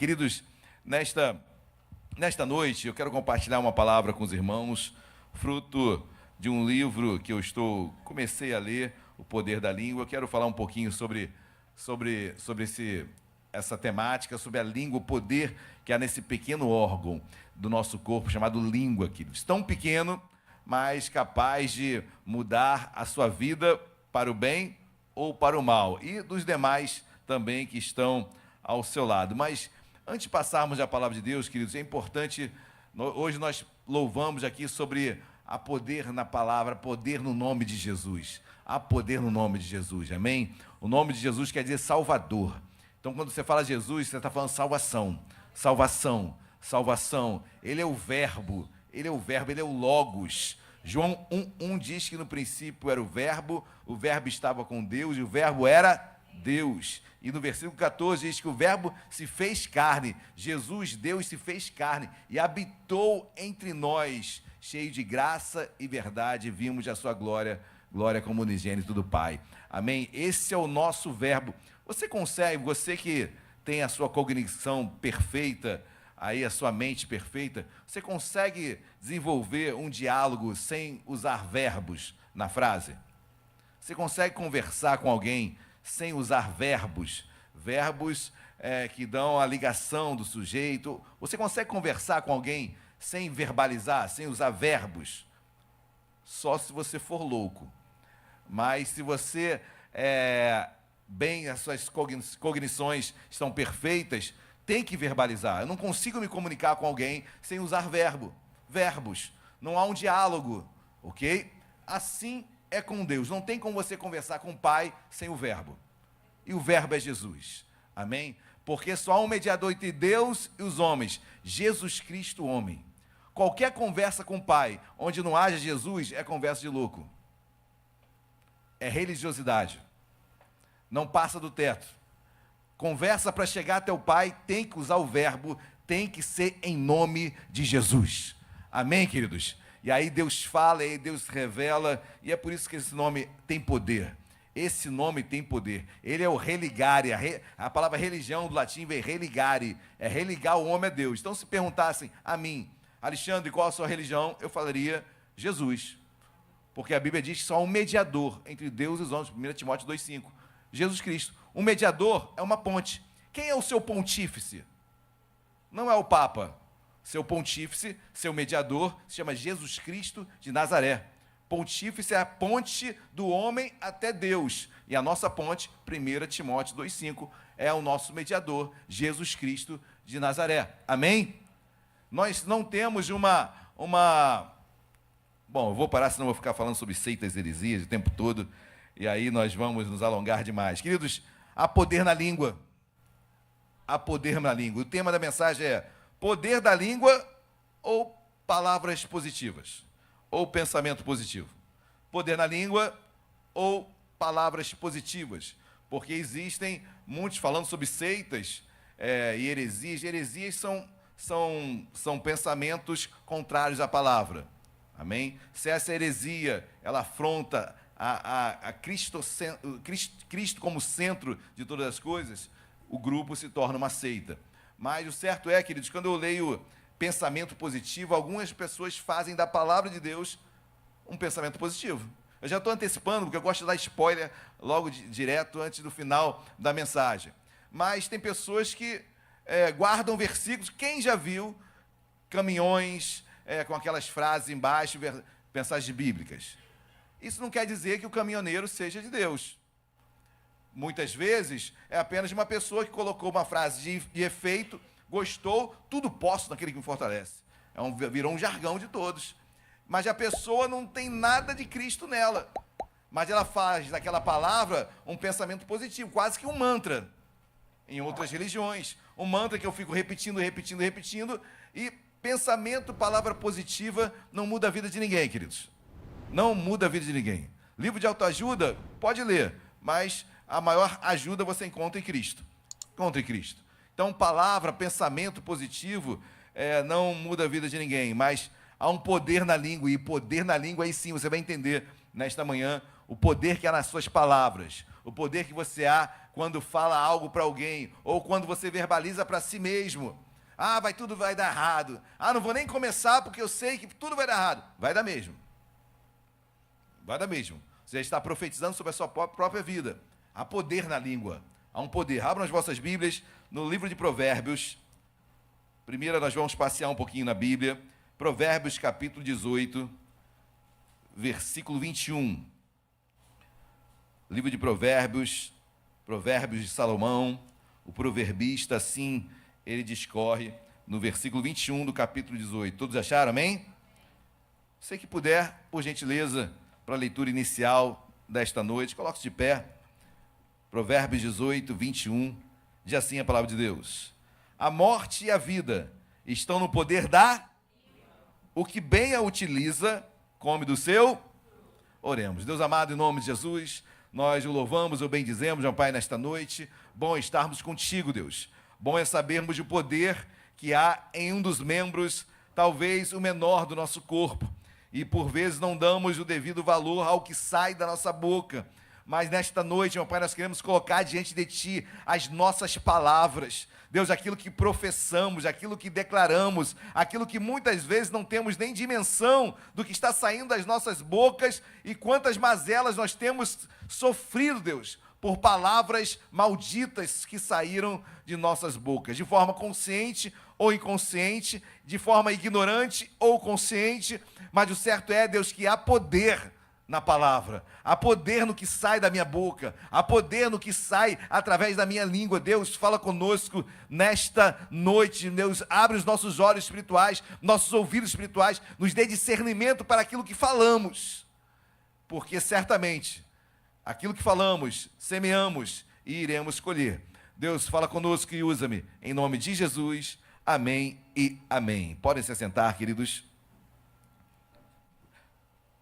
Queridos, nesta noite eu quero compartilhar uma palavra com os irmãos, fruto de um livro que comecei a ler, O Poder da Língua. Eu quero falar um pouquinho sobre essa temática, sobre a língua, o poder que há nesse pequeno órgão do nosso corpo chamado língua, queridos. Tão pequeno, mas capaz de mudar a sua vida para o bem ou para o mal, e dos demais também que estão ao seu lado. Mas antes de passarmos a palavra de Deus, queridos, é importante, hoje nós louvamos aqui sobre há poder na palavra, poder no nome de Jesus. Há poder no nome de Jesus, amém? O nome de Jesus quer dizer Salvador. Então, quando você fala Jesus, você está falando salvação, salvação, salvação. Ele é o verbo, ele é o Logos. João 1:1 diz que no princípio era o verbo estava com Deus e o verbo era Deus. E no versículo 14 diz que o verbo se fez carne, Jesus, Deus, se fez carne e habitou entre nós, cheio de graça e verdade, vimos a sua glória, glória como unigênito do Pai. Amém? Esse é o nosso verbo. Você que tem a sua cognição perfeita, aí a sua mente perfeita, você consegue desenvolver um diálogo sem usar verbos na frase? Você consegue conversar com alguém sem usar verbos que dão a ligação do sujeito? Você consegue conversar com alguém sem verbalizar, sem usar verbos? Só se você for louco. Mas se você, as suas cognições estão perfeitas, tem que verbalizar. Eu não consigo me comunicar com alguém sem usar verbos. Não há um diálogo, ok? Assim é com Deus. Não tem como você conversar com o Pai sem o verbo. E o verbo é Jesus. Amém? Porque só há um mediador entre Deus e os homens. Jesus Cristo, homem. Qualquer conversa com o Pai, onde não haja Jesus, é conversa de louco. É religiosidade. Não passa do teto. Conversa para chegar até o Pai, tem que usar o verbo, tem que ser em nome de Jesus. Amém, queridos? E aí Deus fala, e aí Deus revela, e é por isso que esse nome tem poder. Esse nome tem poder. Ele é o religare. A palavra religião do latim vem religare. É religar o homem a Deus. Então, se perguntassem a mim, Alexandre, qual a sua religião? Eu falaria Jesus. Porque a Bíblia diz que só há um mediador entre Deus e os homens. 1 Timóteo 2,5. Jesus Cristo. Um mediador é uma ponte. Quem é o seu pontífice? Não é o Papa. Seu pontífice, seu mediador, se chama Jesus Cristo de Nazaré. Pontífice é a ponte do homem até Deus. E a nossa ponte, 1 Timóteo 2,5, é o nosso mediador, Jesus Cristo de Nazaré. Amém? Nós não temos Bom, eu vou parar, senão eu vou ficar falando sobre seitas e heresias o tempo todo, e aí nós vamos nos alongar demais. Queridos, há poder na língua. Há poder na língua. O tema da mensagem é poder da língua ou palavras positivas, ou pensamento positivo. Poder na língua ou palavras positivas, porque existem muitos falando sobre seitas e heresias. Heresias são pensamentos contrários à palavra. Amém? Se essa heresia, ela afronta a Cristo como centro de todas as coisas, o grupo se torna uma seita. Mas o certo é, queridos, quando eu leio pensamento positivo, algumas pessoas fazem da palavra de Deus um pensamento positivo. Eu já estou antecipando, porque eu gosto de dar spoiler logo direto antes do final da mensagem. Mas tem pessoas que guardam versículos. Quem já viu caminhões com aquelas frases embaixo, mensagens bíblicas? Isso não quer dizer que o caminhoneiro seja de Deus. Muitas vezes é apenas uma pessoa que colocou uma frase de efeito, gostou, tudo posso naquele que me fortalece. Virou um jargão de todos. Mas a pessoa não tem nada de Cristo nela. Mas ela faz daquela palavra um pensamento positivo, quase que um mantra. Em outras religiões, um mantra que eu fico repetindo, e pensamento, palavra positiva, não muda a vida de ninguém, queridos. Não muda a vida de ninguém. Livro de autoajuda, pode ler, mas a maior ajuda você encontra em Cristo. Encontra em Cristo. Então, palavra, pensamento positivo, não muda a vida de ninguém, mas há um poder na língua, e poder na língua, aí sim, você vai entender nesta manhã o poder que há nas suas palavras, o poder que você há quando fala algo para alguém, ou quando você verbaliza para si mesmo. Tudo vai dar errado. Não vou nem começar porque eu sei que tudo vai dar errado. Vai dar mesmo. Vai dar mesmo. Você já está profetizando sobre a sua própria vida. Há poder na língua. Há um poder. Abram as vossas Bíblias no livro de Provérbios. Primeiro nós vamos passear um pouquinho na Bíblia. Provérbios capítulo 18, versículo 21. Livro de Provérbios, Provérbios de Salomão. O proverbista, assim, ele discorre no versículo 21 do capítulo 18. Todos acharam, amém? Você que puder, por gentileza, para a leitura inicial desta noite, coloque-se de pé. Provérbios 18, 21, diz assim a palavra de Deus: a morte e a vida estão no poder da... O que bem a utiliza, come do seu... Oremos. Deus amado, em nome de Jesus, nós o louvamos, o bendizemos, meu Pai, nesta noite. Bom estarmos contigo, Deus. Bom é sabermos o poder que há em um dos membros, talvez o menor do nosso corpo. E por vezes não damos o devido valor ao que sai da nossa boca. Mas nesta noite, meu Pai, nós queremos colocar diante de Ti as nossas palavras. Deus, aquilo que professamos, aquilo que declaramos, aquilo que muitas vezes não temos nem dimensão do que está saindo das nossas bocas e quantas mazelas nós temos sofrido, Deus, por palavras malditas que saíram de nossas bocas, de forma consciente ou inconsciente, de forma ignorante ou consciente, mas o certo é, Deus, que há poder na palavra, há poder no que sai da minha boca, há poder no que sai através da minha língua. Deus, fala conosco nesta noite, Deus, abre os nossos olhos espirituais, nossos ouvidos espirituais, nos dê discernimento para aquilo que falamos, porque certamente aquilo que falamos, semeamos e iremos colher. Deus, fala conosco e usa-me, em nome de Jesus, amém e amém. Podem se assentar, queridos.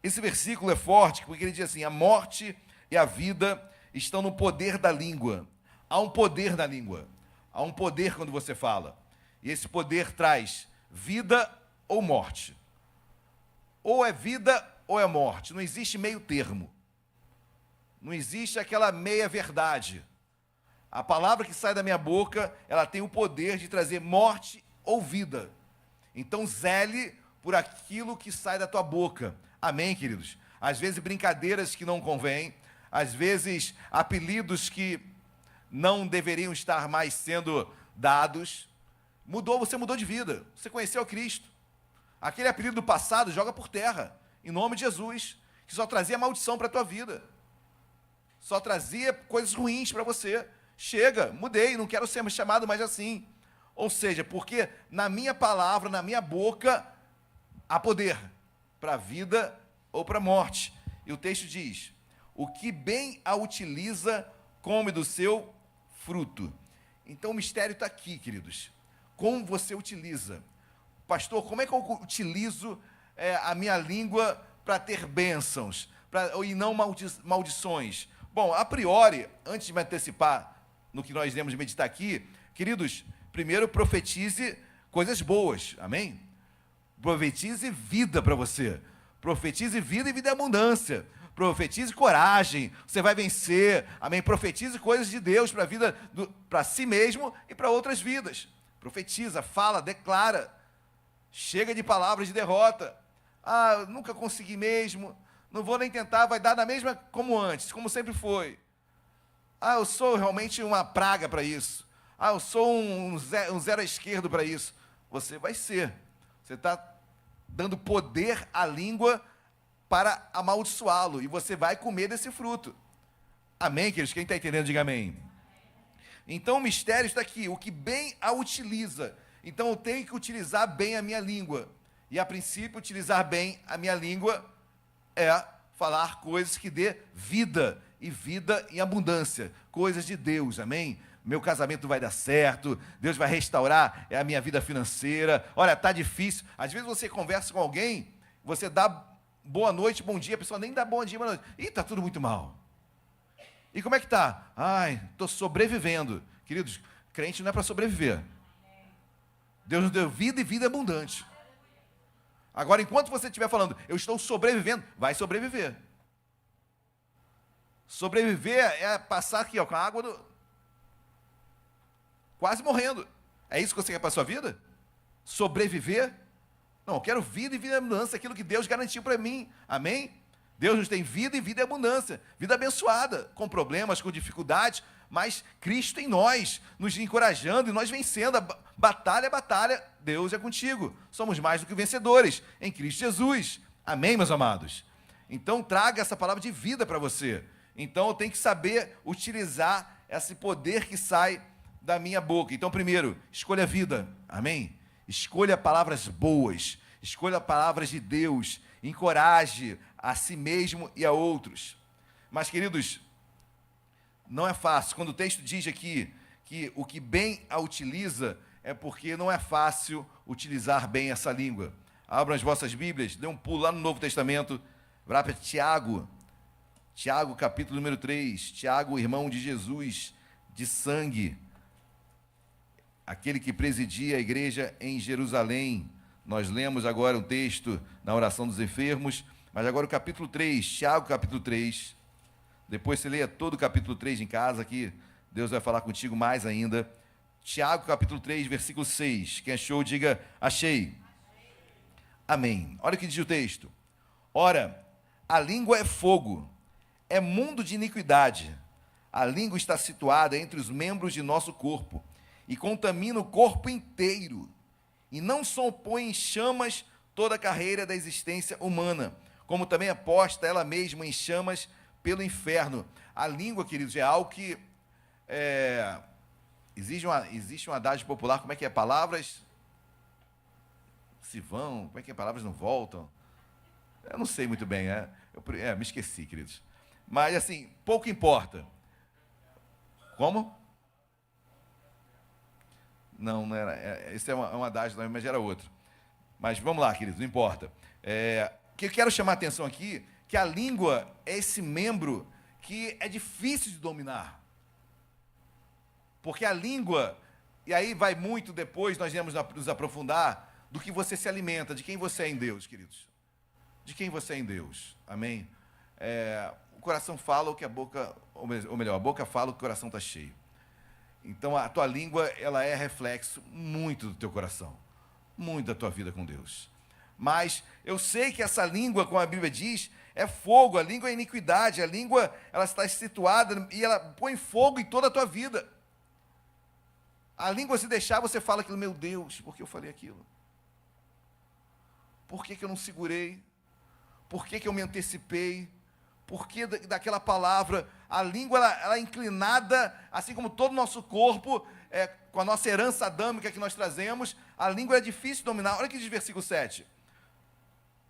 Esse versículo é forte, porque ele diz assim: a morte e a vida estão no poder da língua. Há um poder na língua. Há um poder quando você fala. E esse poder traz vida ou morte. Ou é vida ou é morte. Não existe meio termo. Não existe aquela meia verdade. A palavra que sai da minha boca, ela tem o poder de trazer morte ou vida. Então zele por aquilo que sai da tua boca. Amém, queridos? Às vezes brincadeiras que não convêm, às vezes apelidos que não deveriam estar mais sendo dados. Você mudou de vida, você conheceu Cristo. Aquele apelido do passado, joga por terra, em nome de Jesus, que só trazia maldição para a tua vida, só trazia coisas ruins para você. Chega, mudei, não quero ser chamado mais assim. Ou seja, porque na minha palavra, na minha boca, há poder para a vida ou para a morte. E o texto diz: o que bem a utiliza, come do seu fruto. Então o mistério está aqui, queridos. Como você utiliza? Pastor, como é que eu utilizo a minha língua para ter bênçãos e não maldições? Bom, a priori, antes de me antecipar no que nós iremos meditar aqui, queridos, primeiro profetize coisas boas, amém? Profetize vida para você. Profetize vida e vida em abundância. Profetize coragem. Você vai vencer. Amém? Profetize coisas de Deus para a vida, para si mesmo e para outras vidas. Profetiza, fala, declara. Chega de palavras de derrota. Nunca consegui mesmo. Não vou nem tentar, vai dar na mesma como antes, como sempre foi. Eu sou realmente uma praga para isso. Eu sou um zero à esquerda para isso. Você vai ser. Você está dando poder à língua para amaldiçoá-lo. E você vai comer desse fruto. Amém, queridos? Quem está entendendo, diga amém. Então o mistério está aqui. O que bem a utiliza. Então eu tenho que utilizar bem a minha língua. E a princípio, utilizar bem a minha língua é falar coisas que dê vida. E vida em abundância. Coisas de Deus, amém? Meu casamento vai dar certo, Deus vai restaurar a minha vida financeira. Olha, está difícil. Às vezes você conversa com alguém, você dá boa noite, bom dia, a pessoa nem dá bom dia, boa noite. Está tudo muito mal. E como é que está? Estou sobrevivendo. Queridos, crente não é para sobreviver. Deus nos deu vida e vida abundante. Agora, enquanto você estiver falando, eu estou sobrevivendo, vai sobreviver. Sobreviver é passar aqui, com a água quase morrendo. É isso que você quer para a sua vida? Sobreviver? Não, eu quero vida e vida em abundância, aquilo que Deus garantiu para mim. Amém? Deus nos tem vida e vida em abundância, vida abençoada, com problemas, com dificuldades, mas Cristo em nós, nos encorajando e nós vencendo. A batalha é batalha, Deus é contigo. Somos mais do que vencedores em Cristo Jesus. Amém, meus amados? Então, traga essa palavra de vida para você. Então, eu tenho que saber utilizar esse poder que sai da minha boca. Então, primeiro, escolha a vida. Amém? Escolha palavras boas. Escolha palavras de Deus. Encoraje a si mesmo e a outros. Mas, queridos, não é fácil. Quando o texto diz aqui que o que bem a utiliza, é porque não é fácil utilizar bem essa língua. Abram as vossas Bíblias, dê um pulo lá no Novo Testamento, vá para Tiago, capítulo número 3, Tiago, irmão de Jesus, de sangue, aquele que presidia a igreja em Jerusalém. Nós lemos agora um texto na oração dos enfermos, mas agora o capítulo 3, Tiago, capítulo 3, depois você leia todo o capítulo 3 em casa, que Deus vai falar contigo mais ainda. Tiago, capítulo 3, versículo 6. Quem achou, diga, achei. Amém. Olha o que diz o texto. Ora, a língua é fogo, é mundo de iniquidade. A língua está situada entre os membros de nosso corpo e contamina o corpo inteiro. E não só põe em chamas toda a carreira da existência humana, como também é posta ela mesma em chamas pelo inferno. A língua, queridos, é algo que existe um adágio popular, como é que é? Palavras se vão, como é que é? Palavras não voltam. Eu não sei muito bem, me esqueci, queridos. Mas, assim, pouco importa. Como? Não era. Esse é um adágio, mas era outro. Mas vamos lá, queridos, não importa. O que eu quero chamar a atenção aqui, que a língua é esse membro que é difícil de dominar. Porque a língua, e aí vai muito depois, nós iremos nos aprofundar, do que você se alimenta, de quem você é em Deus, queridos. De quem você é em Deus. Amém? O coração fala o que a boca, ou melhor, a boca fala o que o coração está cheio. Então, a tua língua, ela é reflexo muito do teu coração, muito da tua vida com Deus. Mas eu sei que essa língua, como a Bíblia diz, é fogo, a língua é iniquidade, a língua, ela está situada e ela põe fogo em toda a tua vida. A língua, se deixar, você fala aquilo, meu Deus, por que eu falei aquilo? Por que eu não segurei? Por que eu me antecipei? Por que daquela palavra? A língua, ela é inclinada, assim como todo o nosso corpo, com a nossa herança adâmica que nós trazemos, a língua é difícil de dominar. Olha o que diz o versículo 7.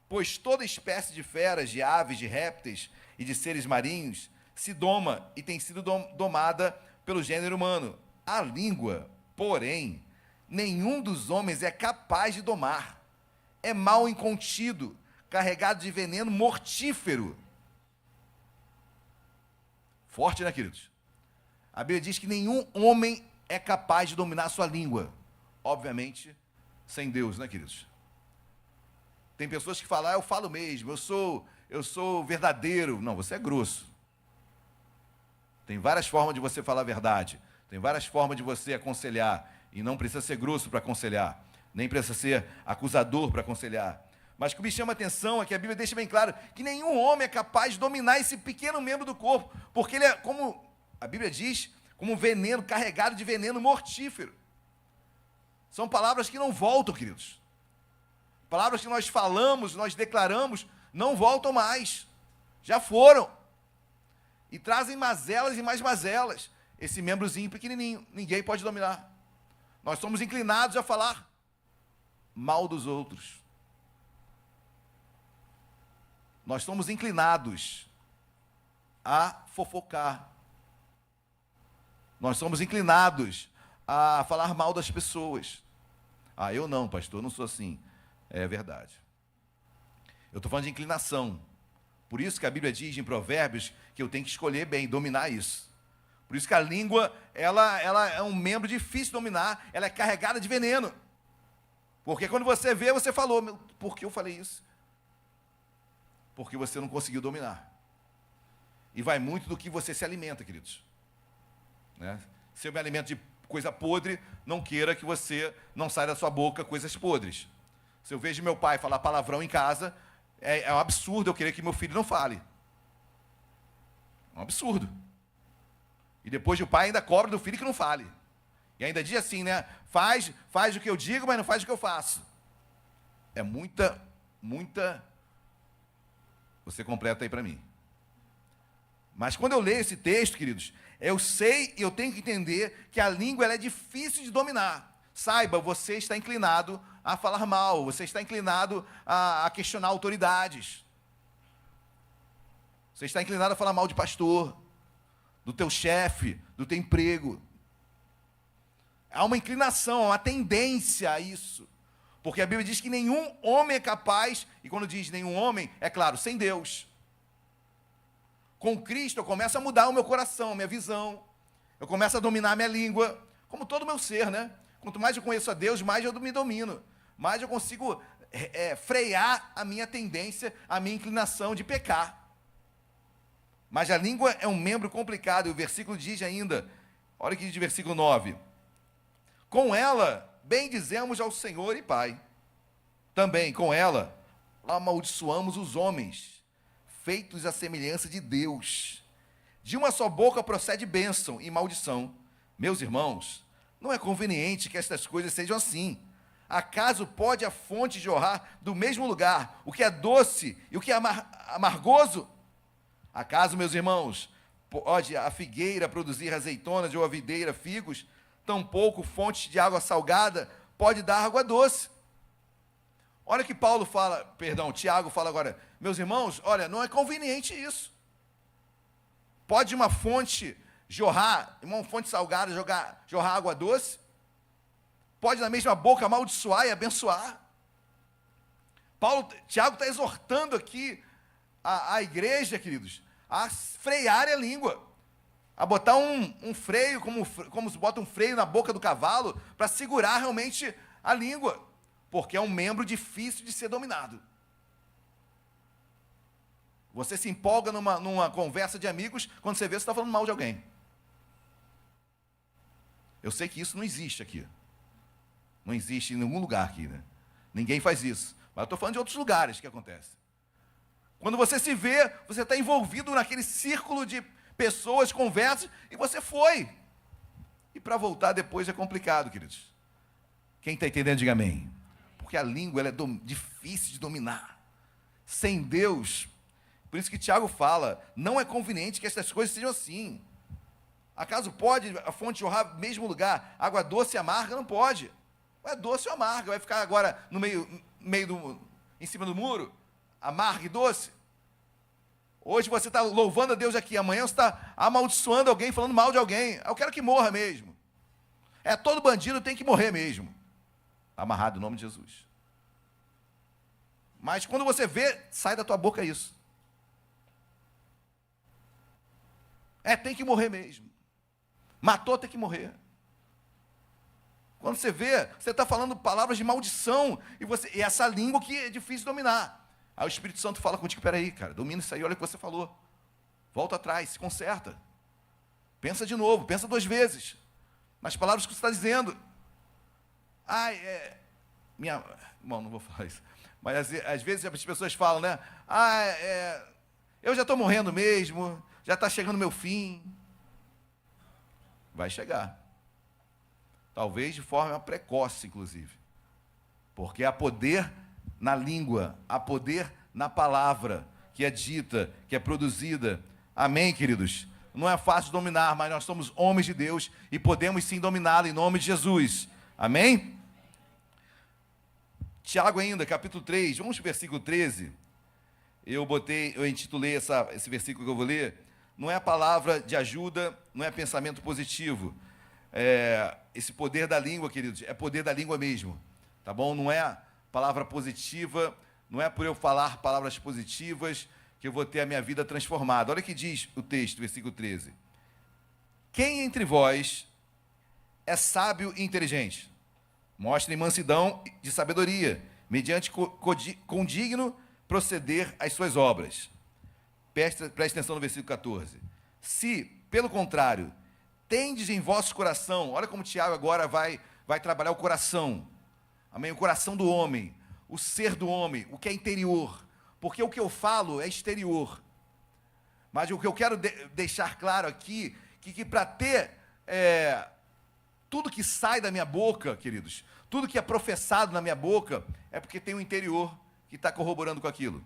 Pois toda espécie de feras, de aves, de répteis e de seres marinhos se doma e tem sido domada pelo gênero humano. A língua, porém, nenhum dos homens é capaz de domar. É mal incontido, carregado de veneno mortífero. Forte, né, queridos? A Bíblia diz que nenhum homem é capaz de dominar a sua língua. Obviamente, sem Deus, né, queridos? Tem pessoas que falam, eu falo mesmo, eu sou verdadeiro. Não, você é grosso. Tem várias formas de você falar a verdade. Tem várias formas de você aconselhar. E não precisa ser grosso para aconselhar. Nem precisa ser acusador para aconselhar. Mas o que me chama a atenção é que a Bíblia deixa bem claro que nenhum homem é capaz de dominar esse pequeno membro do corpo. Porque ele é, como a Bíblia diz, como um veneno, carregado de veneno mortífero. São palavras que não voltam, queridos. Palavras que nós falamos, nós declaramos, não voltam mais. Já foram. E trazem mazelas e mais mazelas. Esse membrozinho pequenininho, ninguém pode dominar. Nós somos inclinados a falar mal dos outros. Nós somos inclinados a fofocar. Nós somos inclinados a falar mal das pessoas. Ah, eu não, pastor, eu não sou assim. É verdade. Eu estou falando de inclinação. Por isso que a Bíblia diz em Provérbios que eu tenho que escolher bem, dominar isso. Por isso que a língua, ela é um membro difícil de dominar, ela é carregada de veneno. Porque quando você vê, você falou, por que eu falei isso? Porque você não conseguiu dominar. E vai muito do que você se alimenta, queridos. Né? Se eu me alimento de coisa podre, não queira que você não saia da sua boca coisas podres. Se eu vejo meu pai falar palavrão em casa, é um absurdo eu querer que meu filho não fale. É um absurdo. E depois o pai ainda cobra do filho que não fale. E ainda diz assim, né? Faz o que eu digo, mas não faz o que eu faço. É muita... Você completa aí para mim. Mas quando eu leio esse texto, queridos, eu sei e eu tenho que entender que a língua ela é difícil de dominar. Saiba, você está inclinado a falar mal, você está inclinado a questionar autoridades. Você está inclinado a falar mal de pastor, do teu chefe, do teu emprego. Há uma inclinação, uma tendência a isso. Porque a Bíblia diz que nenhum homem é capaz, e quando diz nenhum homem, é claro, sem Deus. Com Cristo eu começo a mudar o meu coração, a minha visão. Eu começo a dominar a minha língua, como todo o meu ser, né? Quanto mais eu conheço a Deus, mais eu me domino. Mais eu consigo frear a minha tendência, a minha inclinação de pecar. Mas a língua é um membro complicado, e o versículo diz ainda, olha o que diz o versículo 9. Com ela, bendizemos ao Senhor e Pai. Também, com ela, amaldiçoamos os homens, feitos à semelhança de Deus. De uma só boca procede bênção e maldição. Meus irmãos, não é conveniente que estas coisas sejam assim. Acaso pode a fonte jorrar do mesmo lugar o que é doce e o que é amargoso? Acaso, meus irmãos, pode a figueira produzir azeitonas ou a videira figos? Tampouco fonte de água salgada pode dar água doce. Olha que Tiago fala agora, meus irmãos, olha, não é conveniente isso. Pode uma fonte jorrar, uma fonte salgada jorrar água doce? Pode na mesma boca amaldiçoar e abençoar? Tiago está exortando aqui a igreja, queridos, a frear a língua, a botar um freio, como se bota um freio na boca do cavalo, para segurar realmente a língua, porque é um membro difícil de ser dominado. Você se empolga numa conversa de amigos, quando você vê, você está falando mal de alguém. Eu sei que isso não existe aqui. Não existe em nenhum lugar aqui, né? Ninguém faz isso. Mas eu estou falando de outros lugares que acontece. Quando você se vê, você está envolvido naquele círculo de pessoas, conversas, e você foi. E para voltar depois é complicado, queridos. Quem está entendendo, diga amém. Porque a língua ela é difícil de dominar. Sem Deus, por isso que Tiago fala, não é conveniente que essas coisas sejam assim. Acaso pode a fonte jorrar no mesmo lugar, água doce e amarga? Não pode. É doce ou amarga? Vai ficar agora no em cima do muro? Amarga e doce? Hoje você está louvando a Deus aqui, amanhã você está amaldiçoando alguém, falando mal de alguém. Eu quero que morra mesmo. Todo bandido tem que morrer mesmo. Amarrado em nome de Jesus. Mas quando você vê, sai da tua boca isso. Tem que morrer mesmo. Matou, tem que morrer. Quando você vê, você está falando palavras de maldição, e essa língua que é difícil de dominar. Aí o Espírito Santo fala contigo, peraí, cara, domina isso aí, olha o que você falou. Volta atrás, se conserta. Pensa de novo, pensa 2 vezes. Nas palavras que você está dizendo. Bom, não vou falar isso. Mas às vezes as pessoas falam, né? Eu já estou morrendo mesmo, já está chegando meu fim. Vai chegar. Talvez de forma precoce, inclusive. Porque há poder na língua, há poder na palavra que é dita, que é produzida. Amém, queridos? Não é fácil dominar, mas nós somos homens de Deus e podemos sim dominá-la em nome de Jesus. Amém? Tiago ainda, capítulo 3, vamos para o versículo 13. Eu intitulei esse versículo que eu vou ler, não é palavra de ajuda, não é pensamento positivo. Esse poder da língua, queridos, é poder da língua mesmo, tá bom? Não é palavra positiva, não é por eu falar palavras positivas que eu vou ter a minha vida transformada. Olha o que diz o texto, versículo 13. Quem entre vós é sábio e inteligente? Mostrem mansidão de sabedoria, mediante condigno proceder às suas obras. Preste atenção no versículo 14. Se, pelo contrário, tendes em vosso coração. Olha como Tiago agora vai trabalhar o coração. Amém? O coração do homem, o ser do homem, o que é interior. Porque o que eu falo é exterior. Mas o que eu quero deixar claro aqui, que para ter tudo que sai da minha boca, queridos, tudo que é professado na minha boca, é porque tem o interior que está corroborando com aquilo.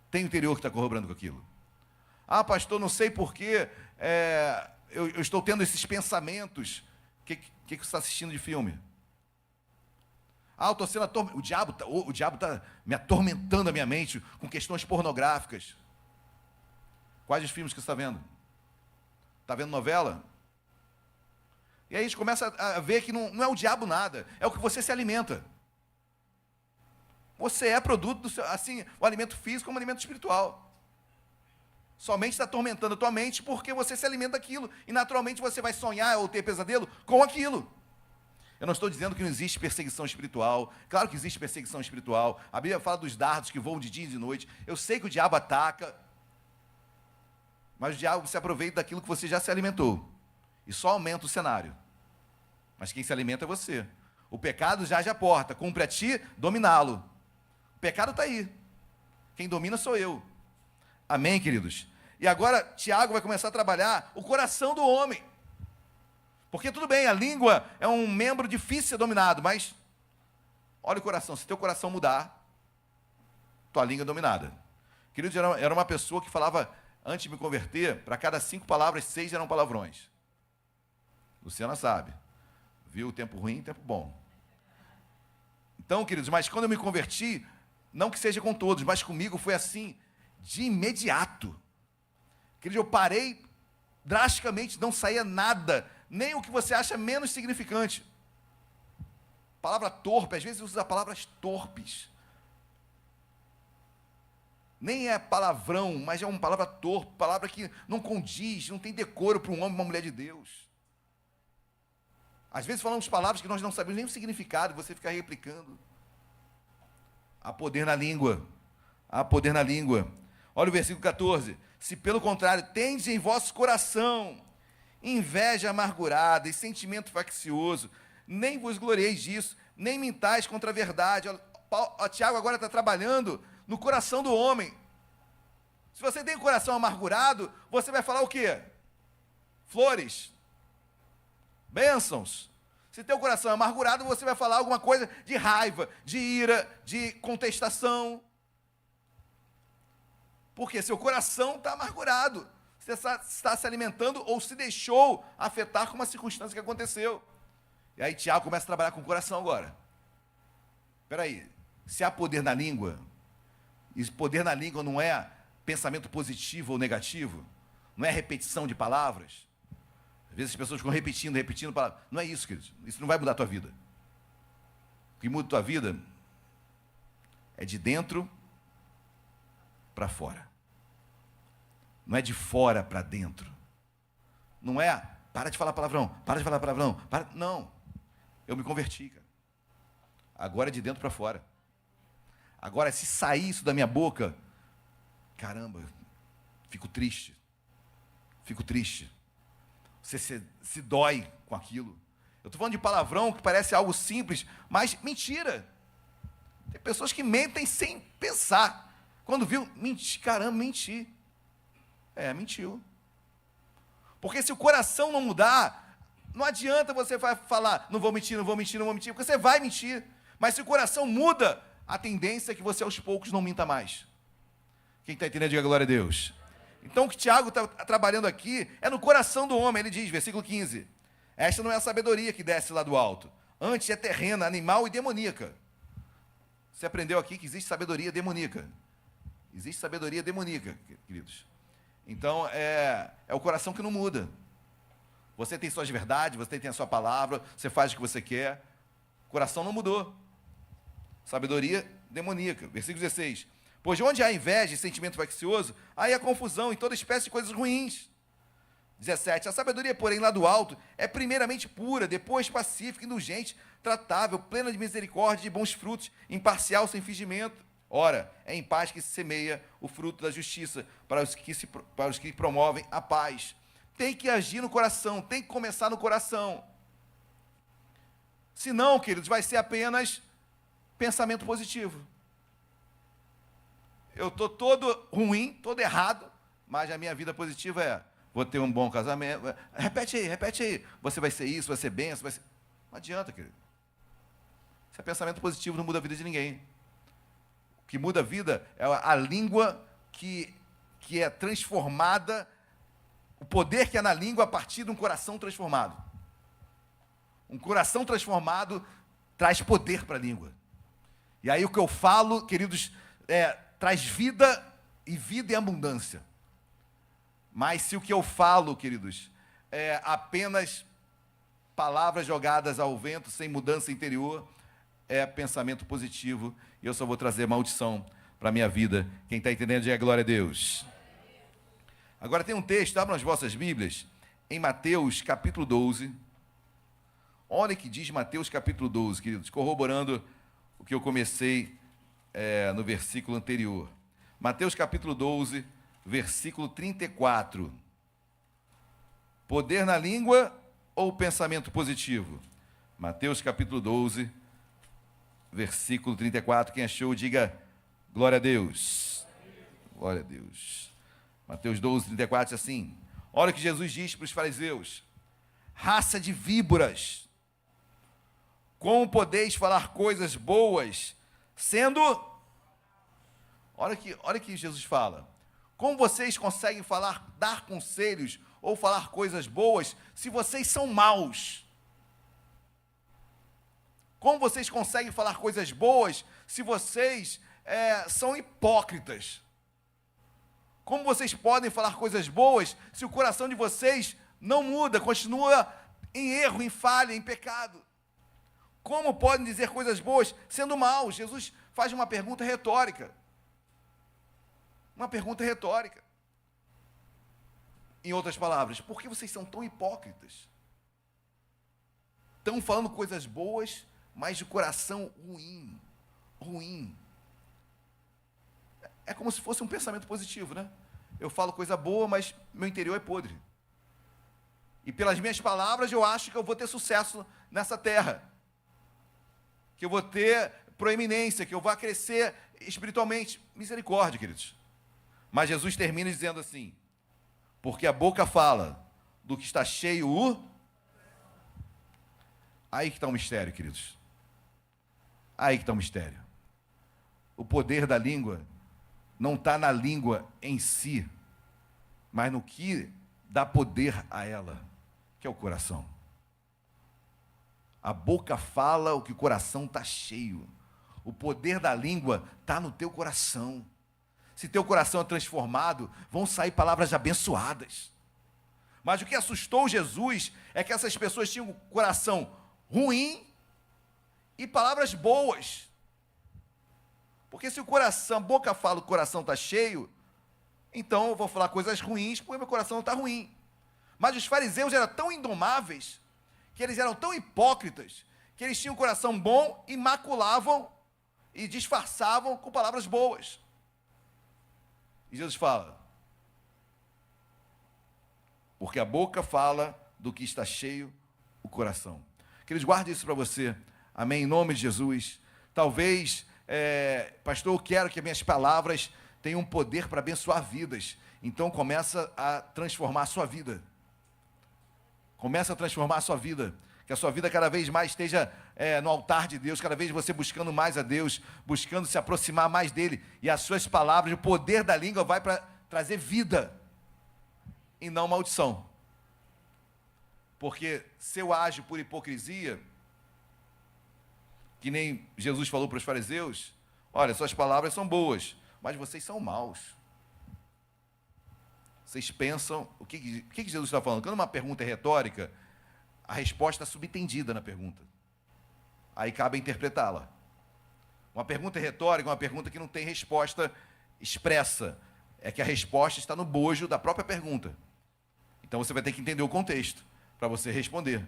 Tem o interior que está corroborando com aquilo. Ah, pastor, não sei porquê, eu estou tendo esses pensamentos. O que você está assistindo de filme? Ah, eu estou sendo o diabo está me atormentando a minha mente com questões pornográficas. Quais os filmes que você está vendo? Está vendo novela? E aí a gente começa a ver que não é o diabo nada, é o que você se alimenta. Você é produto do seu, assim, o alimento físico como alimento espiritual. Somente está atormentando a tua mente porque você se alimenta daquilo. E naturalmente você vai sonhar ou ter pesadelo com aquilo. Eu não estou dizendo que não existe perseguição espiritual. Claro que existe perseguição espiritual. A Bíblia fala dos dardos que voam de dia e de noite. Eu sei que o diabo ataca. Mas o diabo se aproveita daquilo que você já se alimentou. E só aumenta o cenário. Mas quem se alimenta é você. O pecado já a porta. Cumpre a ti dominá-lo. O pecado está aí. Quem domina sou eu. Amém, queridos? E agora, Tiago vai começar a trabalhar o coração do homem. Porque tudo bem, a língua é um membro difícil de ser dominado, mas olha o coração, se teu coração mudar, tua língua é dominada. Queridos, era uma pessoa que falava, antes de me converter, para cada 5 palavras, 6 eram palavrões. Luciana sabe. Viu tempo ruim e tempo bom. Então, queridos, mas quando eu me converti, não que seja com todos, mas comigo foi assim, de imediato. Queridos, eu parei drasticamente, não saía nada, nem o que você acha menos significante. Palavra torpe, às vezes usa palavras torpes. Nem é palavrão, mas é uma palavra torpe, palavra que não condiz, não tem decoro para um homem e uma mulher de Deus. Às vezes falamos palavras que nós não sabemos nem o significado, e você fica replicando. Há poder na língua. Há poder na língua. Olha o versículo 14. Se pelo contrário, tendes em vosso coração inveja amargurada e sentimento faccioso, nem vos glorieis disso, nem mintais contra a verdade. Tiago agora está trabalhando no coração do homem. Se você tem o coração amargurado, você vai falar o quê? Flores, bênçãos. Se tem o coração amargurado, você vai falar alguma coisa de raiva, de ira, de contestação. Porque seu coração está amargurado. Você está se alimentando ou se deixou afetar com uma circunstância que aconteceu. E aí Tiago começa a trabalhar com o coração agora. Espera aí, se há poder na língua, e poder na língua não é pensamento positivo ou negativo, não é repetição de palavras. Às vezes as pessoas ficam repetindo palavras. Não é isso, queridos. Isso não vai mudar a tua vida. O que muda a tua vida é de dentro para fora. Não é de fora para dentro. Não é, para de falar palavrão, Não. Eu me converti, cara. Agora é de dentro para fora. Agora, se sair isso da minha boca, caramba, fico triste. Você se dói com aquilo. Eu estou falando de palavrão que parece algo simples, mas mentira. Tem pessoas que mentem sem pensar. Quando viu, menti. Mentiu. Porque se o coração não mudar, não adianta você falar, não vou mentir, porque você vai mentir. Mas se o coração muda, a tendência é que você aos poucos não minta mais. Quem está entendendo, diga glória a Deus. Então o que Tiago está trabalhando aqui é no coração do homem. Ele diz, versículo 15, esta não é a sabedoria que desce lá do alto, antes é terrena, animal e demoníaca. Você aprendeu aqui que existe sabedoria demoníaca. Existe sabedoria demoníaca, queridos. Então, é o coração que não muda. Você tem suas verdades, você tem a sua palavra, você faz o que você quer. O coração não mudou. Sabedoria demoníaca. Versículo 16. Pois onde há inveja e sentimento faccioso, aí há confusão e toda espécie de coisas ruins. 17. A sabedoria, porém, lá do alto, é primeiramente pura, depois pacífica, indulgente, tratável, plena de misericórdia e de bons frutos, imparcial, sem fingimento. Ora, é em paz que se semeia o fruto da justiça para os que promovem a paz. tem que agir no coração, tem que começar no coração. Senão, queridos, vai ser apenas pensamento positivo. Eu estou todo ruim, todo errado, mas a minha vida positiva é: vou ter um bom casamento. Repete aí. Você vai ser isso, vai ser bênção, vai ser... Não adianta, querido. Esse é pensamento positivo, não muda a vida de ninguém. O que muda a vida é a língua que é transformada, o poder que é na língua a partir de um coração transformado. Um coração transformado traz poder para a língua. E aí o que eu falo, queridos, traz vida em abundância. Mas se o que eu falo, queridos, é apenas palavras jogadas ao vento, sem mudança interior, é pensamento positivo, e eu só vou trazer maldição para a minha vida. Quem está entendendo, diga glória a Deus. Agora tem um texto, abram as vossas Bíblias, em Mateus capítulo 12. Olha o que diz Mateus capítulo 12, queridos, corroborando o que eu comecei no versículo anterior. Mateus capítulo 12, versículo 34. Poder na língua ou pensamento positivo? Mateus capítulo 12, versículo 34. Quem achou, diga glória a Deus. Glória a Deus. Mateus 12, 34 diz assim: olha o que Jesus diz para os fariseus: raça de víboras, como podeis falar coisas boas, sendo... Olha que Jesus fala. Como vocês conseguem dar conselhos ou falar coisas boas se vocês são maus? Como vocês conseguem falar coisas boas se vocês são hipócritas? Como vocês podem falar coisas boas se o coração de vocês não muda, continua em erro, em falha, em pecado? Como podem dizer coisas boas sendo maus? Jesus faz uma pergunta retórica. Uma pergunta retórica. Em outras palavras, por que vocês são tão hipócritas? Estão falando coisas boas, mas de coração ruim. É como se fosse um pensamento positivo, né? Eu falo coisa boa, mas meu interior é podre. E pelas minhas palavras, eu acho que eu vou ter sucesso nessa terra. Que eu vou ter proeminência, que eu vou crescer espiritualmente. Misericórdia, queridos. Mas Jesus termina dizendo assim: porque a boca fala do que está cheio Aí que está o mistério, queridos. Aí que está o mistério. O poder da língua não está na língua em si, mas no que dá poder a ela, que é o coração. A boca fala o que o coração está cheio. O poder da língua está no teu coração. Se teu coração é transformado, vão sair palavras abençoadas. Mas o que assustou Jesus é que essas pessoas tinham um coração ruim e palavras boas. Porque se o coração, a boca fala que o coração está cheio, então eu vou falar coisas ruins porque meu coração não está ruim. Mas os fariseus eram tão indomáveis, que eles eram tão hipócritas, que eles tinham um coração bom e maculavam e disfarçavam com palavras boas. E Jesus fala: porque a boca fala do que está cheio o coração. Queridos, guarde isso para você, amém, em nome de Jesus. Talvez, pastor, eu quero que as minhas palavras tenham um poder para abençoar vidas. Então começa a transformar a sua vida. Começa a transformar a sua vida. Que a sua vida cada vez mais esteja no altar de Deus, cada vez você buscando mais a Deus, buscando se aproximar mais dEle. E as suas palavras, o poder da língua vai para trazer vida e não maldição. Porque se eu ajo por hipocrisia, que nem Jesus falou para os fariseus, olha, suas palavras são boas, mas vocês são maus. Vocês pensam, o que Jesus está falando? Quando uma pergunta é retórica, a resposta está subentendida na pergunta. Aí cabe interpretá-la. Uma pergunta retórica é uma pergunta que não tem resposta expressa. É que a resposta está no bojo da própria pergunta. Então você vai ter que entender o contexto para você responder.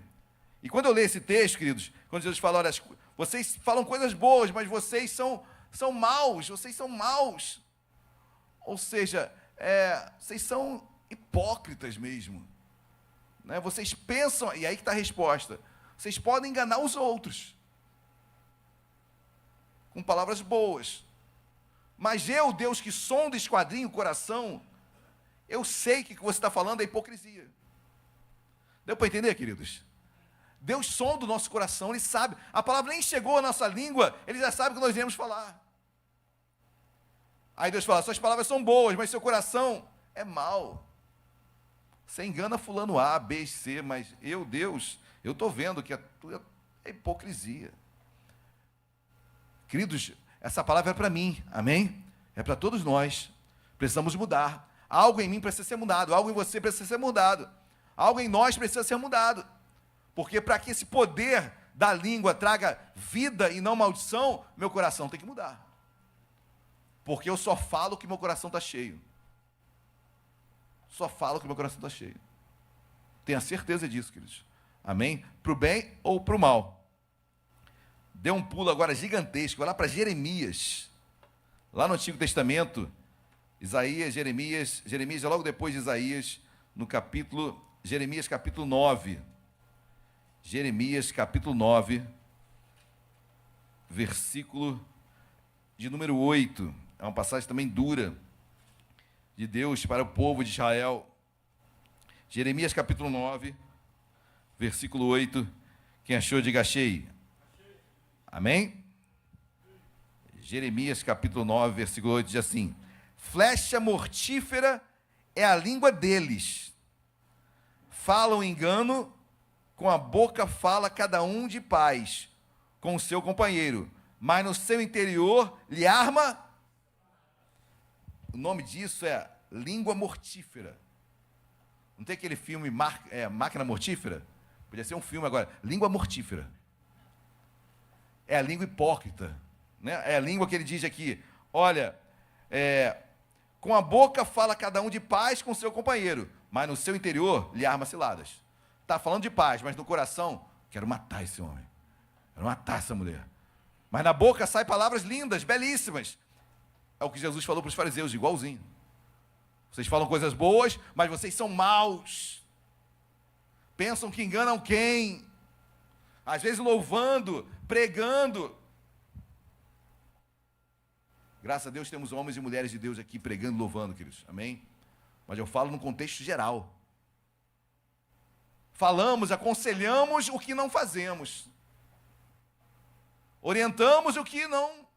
E quando eu leio esse texto, queridos, quando Jesus fala, olha, vocês falam coisas boas, mas vocês são maus, vocês são maus. Ou seja, vocês são hipócritas mesmo. né? Vocês pensam, e aí que está a resposta, vocês podem enganar os outros com palavras boas, mas eu, Deus que sonda e esquadrinho o coração, eu sei que o que você está falando é hipocrisia. Deu para entender, queridos? Deus sonda o nosso coração, Ele sabe, a palavra nem chegou à nossa língua, Ele já sabe o que nós iremos falar. Aí Deus fala, suas palavras são boas, mas seu coração é mau. Você engana fulano A, B, C, mas eu, Deus, eu estou vendo que a tua é hipocrisia. Queridos, essa palavra é para mim, amém? É para todos nós. Precisamos mudar. Algo em mim precisa ser mudado, algo em você precisa ser mudado, algo em nós precisa ser mudado. Porque para que esse poder da língua traga vida e não maldição, meu coração tem que mudar. Porque eu só falo que meu coração está cheio. Só falo que meu coração está cheio. Tenha certeza disso, queridos. Amém? Para o bem ou para o mal. Dê um pulo agora gigantesco. Vai lá para Jeremias. Lá no Antigo Testamento, Isaías, Jeremias é logo depois de Isaías, no capítulo, Jeremias capítulo 9. Jeremias capítulo 9, versículo de número 8. É uma passagem também dura de Deus para o povo de Israel. Jeremias capítulo 9, versículo 8. Quem achou, diga achei. Amém? Jeremias capítulo 9, versículo 8 diz assim: flecha mortífera é a língua deles, falam engano, com a boca fala cada um de paz com o seu companheiro, mas no seu interior lhe arma. O nome disso é língua mortífera. Não tem aquele filme Máquina Mortífera? Podia ser um filme agora. Língua mortífera. É a língua hipócrita, né? É a língua que ele diz aqui, olha, com a boca fala cada um de paz com o seu companheiro, mas no seu interior lhe arma ciladas. Está falando de paz, mas no coração, quero matar esse homem, quero matar essa mulher. Mas na boca saem palavras lindas, belíssimas. É o que Jesus falou para os fariseus, igualzinho. Vocês falam coisas boas, mas vocês são maus. Pensam que enganam quem? Às vezes louvando, pregando. Graças a Deus temos homens e mulheres de Deus aqui pregando e louvando, queridos. Amém? Mas eu falo no contexto geral. Falamos, aconselhamos o que não fazemos. Orientamos o que não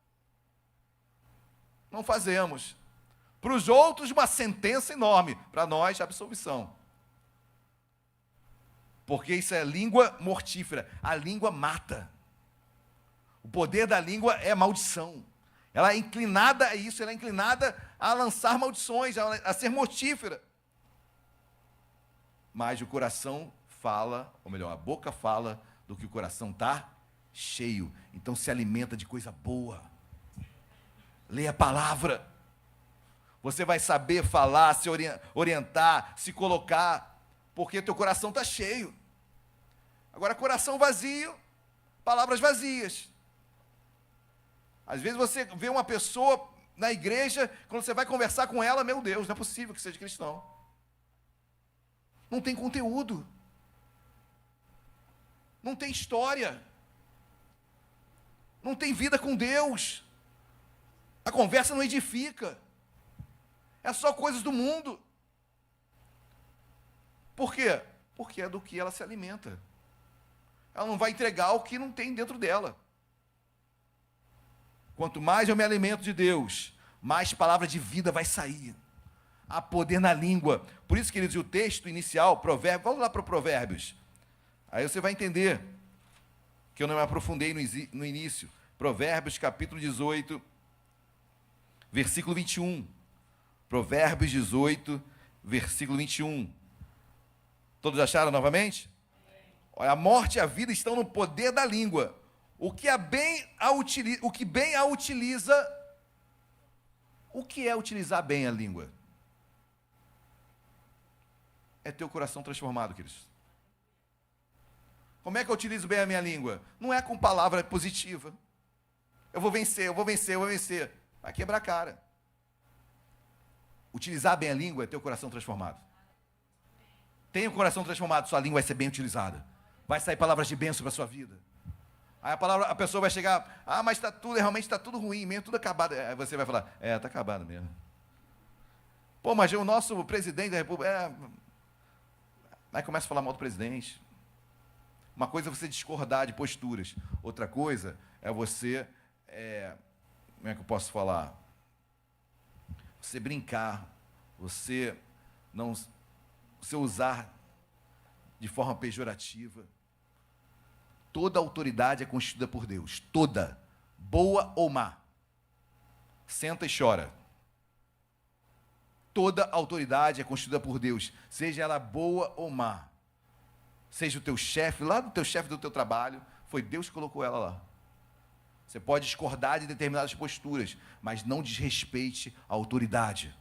fazemos. Para os outros, uma sentença enorme. Para nós, absolvição. Porque isso é língua mortífera. A língua mata. O poder da língua é maldição. Ela é inclinada a isso, ela é inclinada a lançar maldições, a ser mortífera. Mas o coração fala, ou melhor, a boca fala do que o coração está cheio. Então se alimenta de coisa boa. Leia a palavra. Você vai saber falar, se orientar, se colocar, porque teu coração está cheio. Agora, coração vazio, palavras vazias. Às vezes você vê uma pessoa na igreja, quando você vai conversar com ela, meu Deus, não é possível que seja cristão. Não tem conteúdo. Não tem história. Não tem vida com Deus. A conversa não edifica. É só coisas do mundo. Por quê? Porque é do que ela se alimenta. Ela não vai entregar o que não tem dentro dela. Quanto mais eu me alimento de Deus, mais palavra de vida vai sair. Há poder na língua. Por isso, queridos, o texto inicial, Provérbios, vamos lá para o Provérbios. Aí você vai entender que eu não me aprofundei no início. Provérbios, capítulo 18, versículo 21. Provérbios 18, versículo 21. Todos acharam novamente? Olha, a morte e a vida estão no poder da língua. O que bem a utiliza, o que é utilizar bem a língua? É ter o coração transformado, queridos. Como é que eu utilizo bem a minha língua? Não é com palavra positiva. Eu vou vencer, eu vou vencer, eu vou vencer. Vai quebrar a cara. Utilizar bem a língua é ter o coração transformado. Tenha o coração transformado, sua língua vai ser bem utilizada. Vai sair palavras de bênção para a sua vida. Aí a pessoa vai chegar, mas realmente está tudo ruim mesmo, tudo acabado. Aí você vai falar, está acabado mesmo. Pô, mas o nosso presidente da República, aí começa a falar mal do presidente. Uma coisa é você discordar de posturas, outra coisa é você, como é que eu posso falar? Você brincar, você usar de forma pejorativa. Toda autoridade é constituída por Deus, toda, boa ou má. Senta e chora. Toda autoridade é constituída por Deus, seja ela boa ou má. Seja o teu chefe, lá do teu chefe do teu trabalho, foi Deus que colocou ela lá. Você pode discordar de determinadas posturas, mas não desrespeite a autoridade.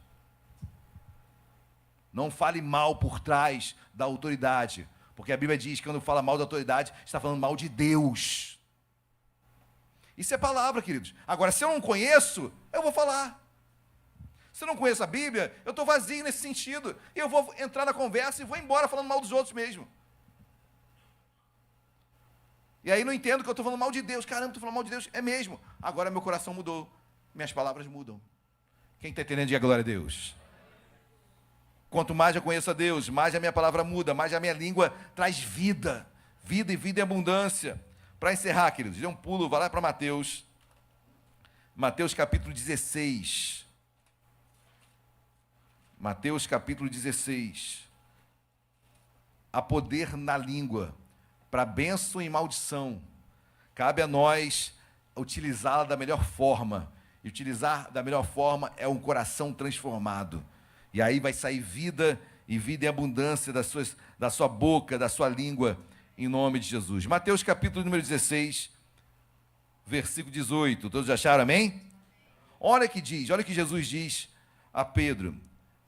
Não fale mal por trás da autoridade, porque a Bíblia diz que quando fala mal da autoridade, está falando mal de Deus. Isso é palavra, queridos. Agora, se eu não conheço, eu vou falar. Se eu não conheço a Bíblia, eu estou vazio nesse sentido. E eu vou entrar na conversa e vou embora falando mal dos outros mesmo. E aí não entendo que eu estou falando mal de Deus. Caramba, estou falando mal de Deus. É mesmo. Agora meu coração mudou. Minhas palavras mudam. Quem está entendendo, diga glória a Deus. Quanto mais eu conheço a Deus, mais a minha palavra muda, mais a minha língua traz vida. Vida e vida e abundância. Para encerrar, queridos, dê um pulo, vai lá para Mateus. Mateus capítulo 16. Mateus capítulo 16. Há poder na língua, para bênção e maldição. Cabe a nós utilizá-la da melhor forma. E utilizar da melhor forma é um coração transformado. E aí vai sair vida e abundância da sua boca, da sua língua, em nome de Jesus. Mateus capítulo número 16, versículo 18. Todos acharam, amém? Olha o que Jesus diz a Pedro.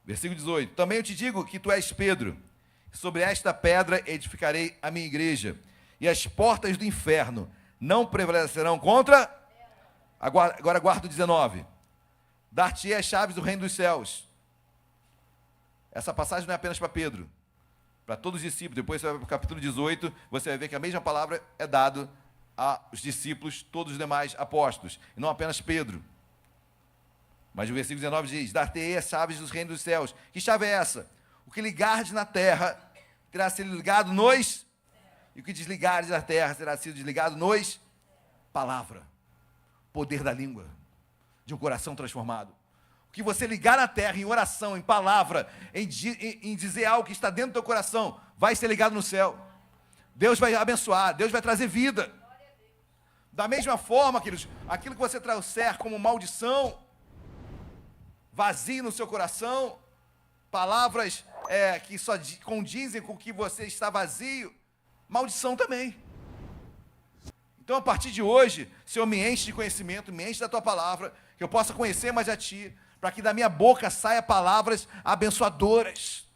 Versículo 18. Também eu te digo que tu és Pedro. Sobre esta pedra edificarei a minha igreja. E as portas do inferno não prevalecerão contra... Agora guarda o 19. Dar-te-ei as chaves do reino dos céus. Essa passagem não é apenas para Pedro, para todos os discípulos. Depois você vai para o capítulo 18, você vai ver que a mesma palavra é dada aos discípulos, todos os demais apóstolos, e não apenas Pedro. Mas o versículo 19 diz, dar-te-ei as chaves dos reinos dos céus. Que chave é essa? O que ligares na terra terá sido ligado nos... E o que desligares na terra será sido desligado nos... Palavra. Poder da língua. De um coração transformado. O que você ligar na terra em oração, em palavra, em dizer algo que está dentro do teu coração, vai ser ligado no céu. Deus vai abençoar, Deus vai trazer vida. Da mesma forma, queridos, aquilo que você trouxer como maldição, vazio no seu coração, palavras que só condizem com que você está vazio, maldição também. Então, a partir de hoje, Senhor, me enche de conhecimento, me enche da Tua palavra, que eu possa conhecer mais a Ti, para que da minha boca saia palavras abençoadoras.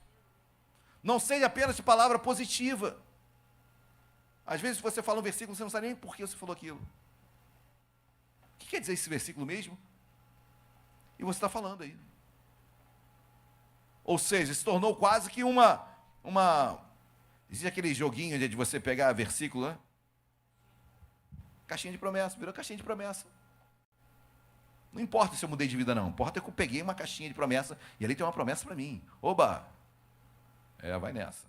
Não seja apenas de palavra positiva. Às vezes você fala um versículo, você não sabe nem por que você falou aquilo. O que quer dizer esse versículo mesmo? E você está falando aí. Ou seja, se tornou quase que uma... Existe aquele joguinho de você pegar versículo, né? Caixinha de promessa, virou caixinha de promessa. Não importa se eu mudei de vida, não. Importa que eu peguei uma caixinha de promessa e ali tem uma promessa para mim. Oba! Vai nessa.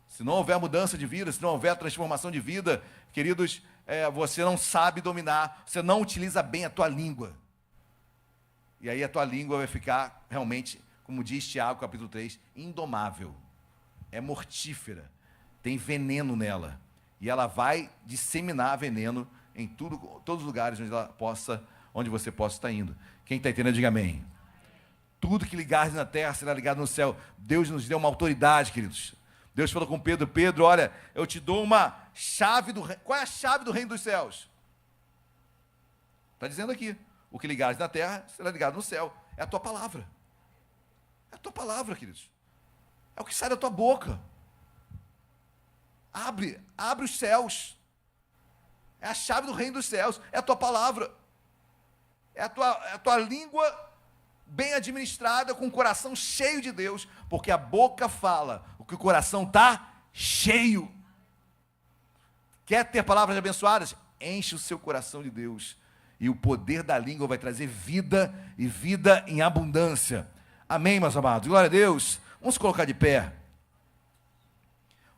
Se não houver mudança de vida, se não houver transformação de vida, queridos, você não sabe dominar, você não utiliza bem a tua língua. E aí a tua língua vai ficar realmente, como diz Tiago, capítulo 3, indomável. É mortífera. Tem veneno nela. E ela vai disseminar veneno em todos os lugares onde você possa estar indo. Quem está entendendo, diga amém. Tudo que ligares na terra será ligado no céu. Deus nos deu uma autoridade, queridos. Deus falou com Pedro, Pedro, olha, eu te dou uma chave do reino. Qual é a chave do reino dos céus? Está dizendo aqui, o que ligares na terra será ligado no céu. É a tua palavra. É a tua palavra, queridos. É o que sai da tua boca. Abre os céus. É a chave do reino dos céus. É a tua palavra. É a tua língua bem administrada, com o coração cheio de Deus, porque a boca fala o que o coração está cheio. Quer ter palavras abençoadas? Enche o seu coração de Deus, e o poder da língua vai trazer vida, e vida em abundância. Amém, meus amados? Glória a Deus. Vamos se colocar de pé.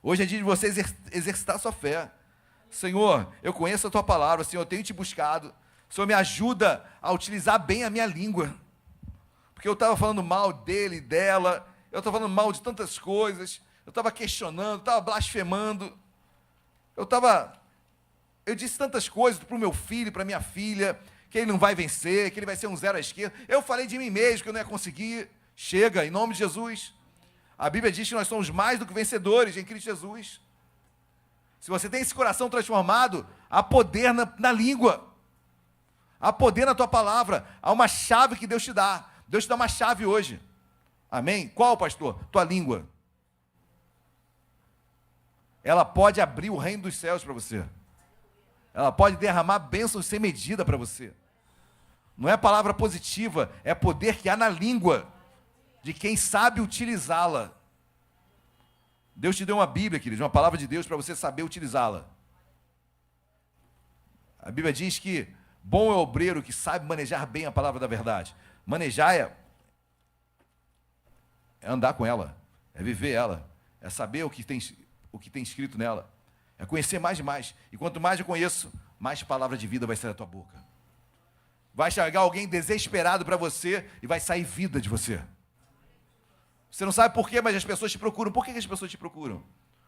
Hoje é dia de você exercitar a sua fé. Senhor, eu conheço a Tua palavra, Senhor, eu tenho Te buscado. Senhor, me ajuda a utilizar bem a minha língua. Porque eu estava falando mal dele, dela, eu estava falando mal de tantas coisas, eu estava questionando, estava blasfemando, eu disse tantas coisas para o meu filho, para a minha filha, que ele não vai vencer, que ele vai ser um zero à esquerda. Eu falei de mim mesmo, que eu não ia conseguir. Chega, em nome de Jesus. A Bíblia diz que nós somos mais do que vencedores em Cristo Jesus. Se você tem esse coração transformado, há poder na língua, há poder na tua palavra, há uma chave que Deus te dá. Deus te dá uma chave hoje. Amém? Qual, pastor? Tua língua. Ela pode abrir o reino dos céus para você. Ela pode derramar bênçãos sem medida para você. Não é palavra positiva, é poder que há na língua de quem sabe utilizá-la. Deus te deu uma Bíblia, queridos, uma palavra de Deus para você saber utilizá-la. A Bíblia diz que bom é o obreiro que sabe manejar bem a palavra da verdade. Manejar é andar com ela, é viver ela, é saber o que tem escrito nela, é conhecer mais e mais. E quanto mais eu conheço, mais palavra de vida vai sair da tua boca. Vai chegar alguém desesperado para você e vai sair vida de você. Você não sabe por quê, mas as pessoas te procuram. Por que as pessoas te procuram?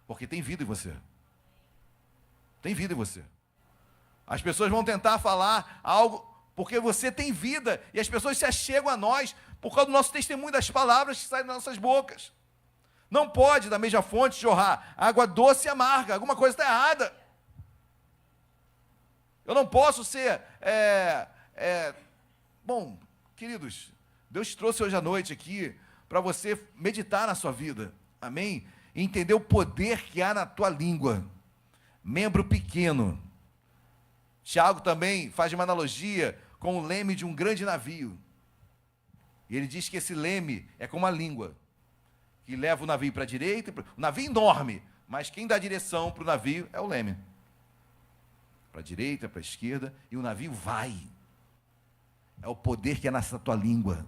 Porque tem vida em você. Tem vida em você. As pessoas vão tentar falar algo porque você tem vida, e as pessoas se achegam a nós por causa do nosso testemunho, das palavras que saem das nossas bocas. Não pode, da mesma fonte, jorrar água doce e amarga. Alguma coisa está errada. Eu não posso ser... Bom, queridos, Deus te trouxe hoje à noite aqui para você meditar na sua vida. Amém? E entender o poder que há na tua língua. Membro pequeno. Tiago também faz uma analogia com o leme de um grande navio. E ele diz que esse leme é como a língua, que leva o navio para a direita. O navio é enorme, mas quem dá direção para o navio é o leme. Para a direita, para a esquerda, e o navio vai. É o poder que é nessa tua língua.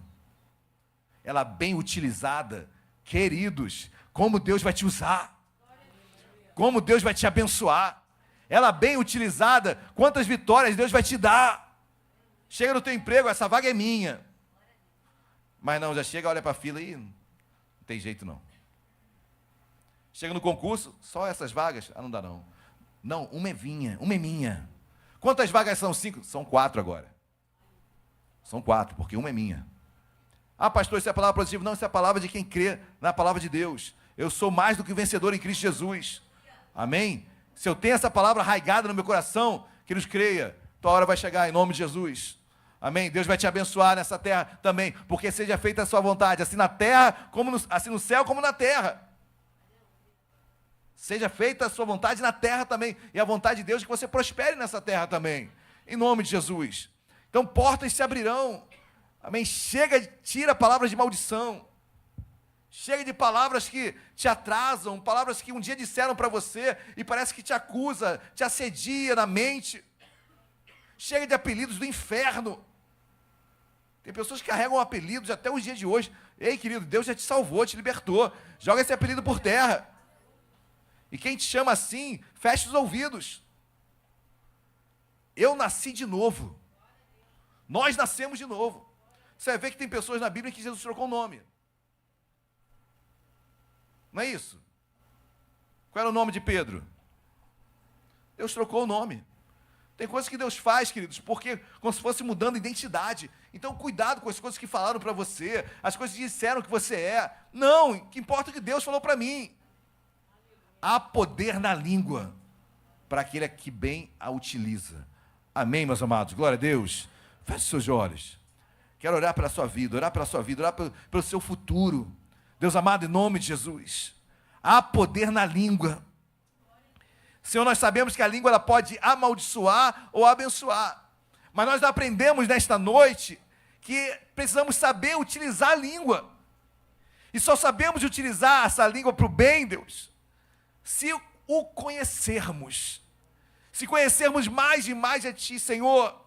Ela bem utilizada, queridos, como Deus vai te usar, como Deus vai te abençoar. Ela bem utilizada, quantas vitórias Deus vai te dar. Chega no teu emprego, essa vaga é minha. Mas não, já chega, olha para a fila e não tem jeito não. Chega no concurso, só essas vagas, não dá não. Não, uma é minha. Quantas vagas são? 5? São 4 agora. São 4, porque uma é minha. Ah, pastor, isso é a palavra positiva? Não, isso é a palavra de quem crê na palavra de Deus. Eu sou mais do que vencedor em Cristo Jesus. Amém? Se eu tenho essa palavra arraigada no meu coração, que nos creia, tua hora vai chegar em nome de Jesus. Amém? Deus vai te abençoar nessa terra também, porque seja feita a sua vontade, assim na terra, assim no céu como na terra. Seja feita a sua vontade na terra também, e a vontade de Deus é que você prospere nessa terra também, em nome de Jesus. Então portas se abrirão. Amém? Chega, tira palavras de maldição. Chega de palavras que te atrasam, palavras que um dia disseram para você e parece que te acusa, te assedia na mente. Chega de apelidos do inferno. Tem pessoas que carregam apelidos até os dias de hoje. Ei, querido, Deus já te salvou, te libertou. Joga esse apelido por terra. E quem te chama assim, fecha os ouvidos. Eu nasci de novo. Nós nascemos de novo. Você vai ver que tem pessoas na Bíblia que Jesus trocou o nome. Não é isso? Qual era o nome de Pedro? Deus trocou o nome. Tem coisas que Deus faz, queridos, porque como se fosse mudando a identidade. Então, cuidado com as coisas que falaram para você, as coisas que disseram que você é. Não, o que importa é o que Deus falou para mim. Há poder na língua para aquele que bem a utiliza. Amém, meus amados? Glória a Deus. Feche seus olhos. Quero orar pela sua vida, orar pelo seu futuro. Deus amado, em nome de Jesus. Há poder na língua. Senhor, nós sabemos que a língua ela pode amaldiçoar ou abençoar. Mas nós aprendemos nesta noite que precisamos saber utilizar a língua. E só sabemos utilizar essa língua para o bem, Deus, se o conhecermos. Se conhecermos mais e mais a Ti, Senhor.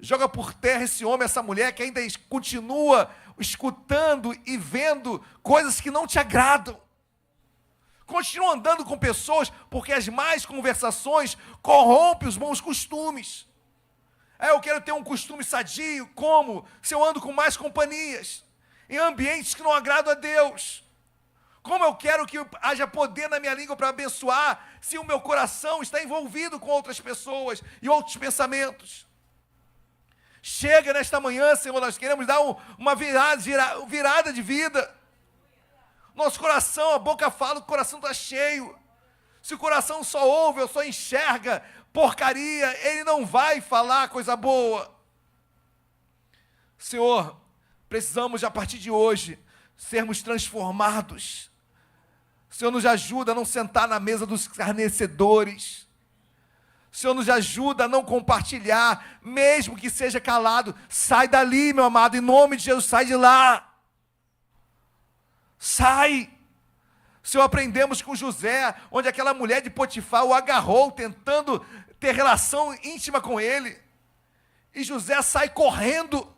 Joga por terra esse homem, essa mulher que ainda continua escutando e vendo coisas que não te agradam. Continua andando com pessoas, porque as más conversações corrompem os bons costumes. Eu quero ter um costume sadio, como? Se eu ando com mais companhias, em ambientes que não agradam a Deus. Como eu quero que haja poder na minha língua para abençoar, se o meu coração está envolvido com outras pessoas e outros pensamentos. Chega nesta manhã, Senhor, nós queremos dar uma virada de vida. Nosso coração, a boca fala, o coração está cheio. Se o coração só ouve ou só enxerga porcaria, ele não vai falar coisa boa. Senhor, precisamos, a partir de hoje, sermos transformados. Senhor, nos ajuda a não sentar na mesa dos escarnecedores. Senhor, nos ajuda a não compartilhar, mesmo que seja calado. Sai dali, meu amado, em nome de Jesus, sai de lá. Sai. Senhor, aprendemos com José, onde aquela mulher de Potifar o agarrou, tentando ter relação íntima com ele. E José sai correndo.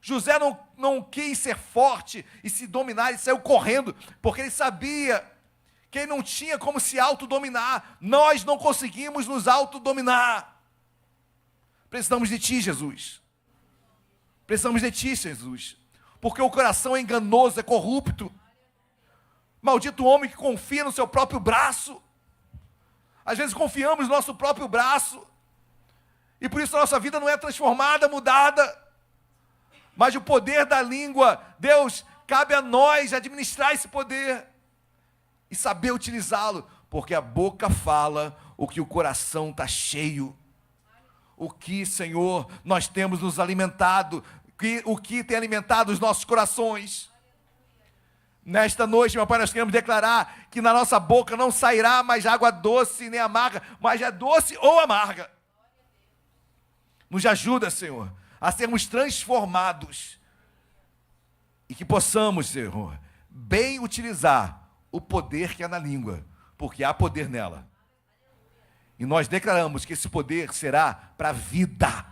José não quis ser forte e se dominar, ele saiu correndo, porque ele sabia que ele não tinha como se autodominar. Nós não conseguimos nos autodominar. Precisamos de Ti, Jesus. Precisamos de Ti, Jesus. Porque o coração é enganoso, é corrupto. Maldito o homem que confia no seu próprio braço. Às vezes confiamos no nosso próprio braço. E por isso a nossa vida não é transformada, mudada. Mas o poder da língua, Deus, cabe a nós administrar esse poder e saber utilizá-lo, porque a boca fala o que o coração está cheio. O que, Senhor, nós temos nos alimentado, o que tem alimentado os nossos corações. Nesta noite, meu Pai, nós queremos declarar que na nossa boca não sairá mais água doce nem amarga, mas é doce ou amarga. Nos ajuda, Senhor, a sermos transformados e que possamos, Senhor, bem utilizar o poder que há na língua, porque há poder nela. E nós declaramos que esse poder será para a vida,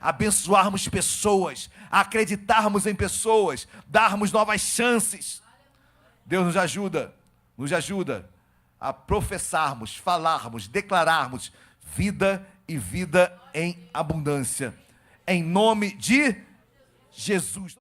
abençoarmos pessoas, acreditarmos em pessoas, darmos novas chances. Deus nos ajuda a professarmos, falarmos, declararmos vida e vida em abundância. Em nome de Jesus.